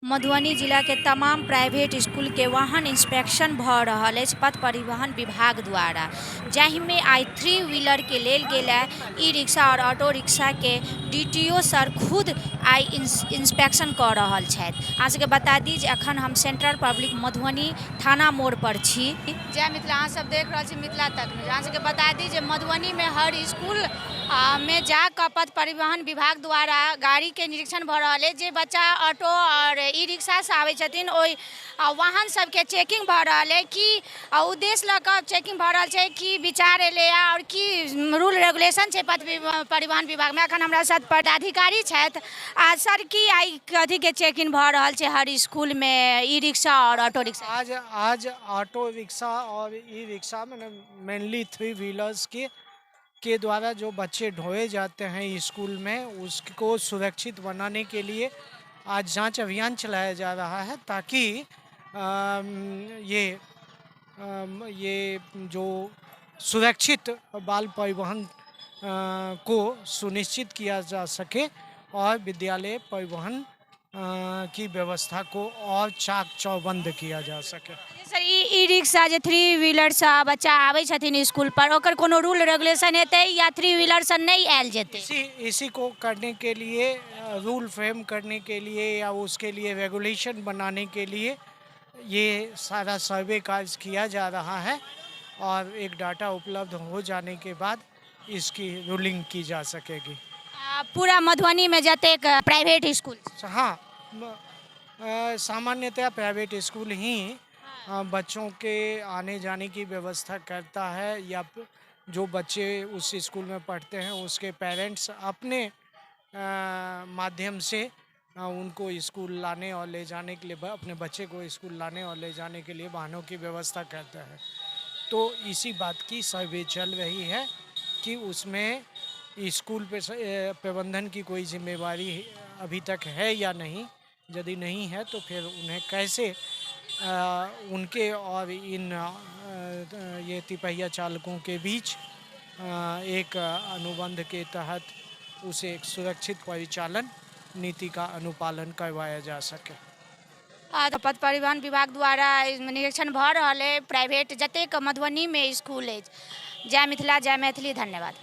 मधुबनी जिला के तमाम प्राइवेट स्कूल के वाहन इंस्पेक्शन भ रहल अछि पथ परिवहन विभाग द्वारा, जाहिमे आइ 3 व्हीलर के लेल गेल ई रिक्शा और ऑटो रिक्शा के डीटीओ सर खुद आइ इंस्पेक्शन कऽ रहल छथि। अहाँ सबके बता दी जे अखन हम सेंट्रल पब्लिक मधुबनी थाना मोड़ पर छी। जय मिथिला, अहाँ सब देख रहल छी मिथिला तक न्यूज। अहाँ सबके बता दी जे मधुबनी में हर स्कूल में जाकर पथ परिवहन विभाग द्वारा गाड़ी के निरीक्षण भ रहल है। जे बच्चा ऑटो और ई रिक्शा से आवे छथिन ओहि वाहन सबके चेकिंग भ रहल है कि उद्देश्य लऽ कऽ चेकिंग भ रहल छै, की विचार एलै और की रूल रेगुलेशन छै पथ परिवहन विभाग में। अखन हमरा साथ पदाधिकारी छथि। सर, की आई कथी के चेकिंग भ रहल छै हर स्कूल में ई रिक्शा और ऑटो रिक्शा? आज ऑटो रिक्शा और ई रिक्शा में मेनली 3 व्हीलर्स के द्वारा जो बच्चे ढोए जाते हैं स्कूल में, उसको सुरक्षित बनाने के लिए आज जांच अभियान चलाया जा रहा है, ताकि ये जो सुरक्षित बाल परिवहन को सुनिश्चित किया जा सके और विद्यालय परिवहन की व्यवस्था को और चाक चौबंद किया जा सके। सर, ई रिक्शा जे 3 व्हीलर से बच्चा आवे छथिन स्कूल पर, ओकर कोनो रूल रेगुलेशन हेतै या 3 व्हीलर से नहीं आयल जेतै? इसी को करने के लिए, रूल फ्रेम करने के लिए या उसके लिए रेगुलेशन बनाने के लिए ये सारा सर्वे कार्य किया जा रहा है और एक डाटा उपलब्ध हो जाने के बाद इसकी रूलिंग की जा सकेगी। पूरा मधुबनी में जतेक प्राइवेट स्कूल? हाँ, सामान्यतः प्राइवेट स्कूल ही बच्चों के आने जाने की व्यवस्था करता है, या जो बच्चे उस स्कूल में पढ़ते हैं उसके पेरेंट्स अपने माध्यम से उनको स्कूल लाने और ले जाने के लिए, अपने बच्चे को स्कूल लाने और ले जाने के लिए वाहनों की व्यवस्था करते हैं। तो इसी बात की सर्वे चल रही है कि उसमें स्कूल पे प्रबंधन की कोई जिम्मेवारी अभी तक है या नहीं। यदि नहीं है तो फिर उन्हें कैसे उनके और इन ये तिपहिया चालकों के बीच एक अनुबंध के तहत उसे एक सुरक्षित परिचालन नीति का अनुपालन करवाया जा सके। पथ परिवहन विभाग द्वारा निरीक्षण भ रहल है प्राइवेट जतेक मधुबनी में स्कूल है। जय मिथिला, जय मैथिली, धन्यवाद।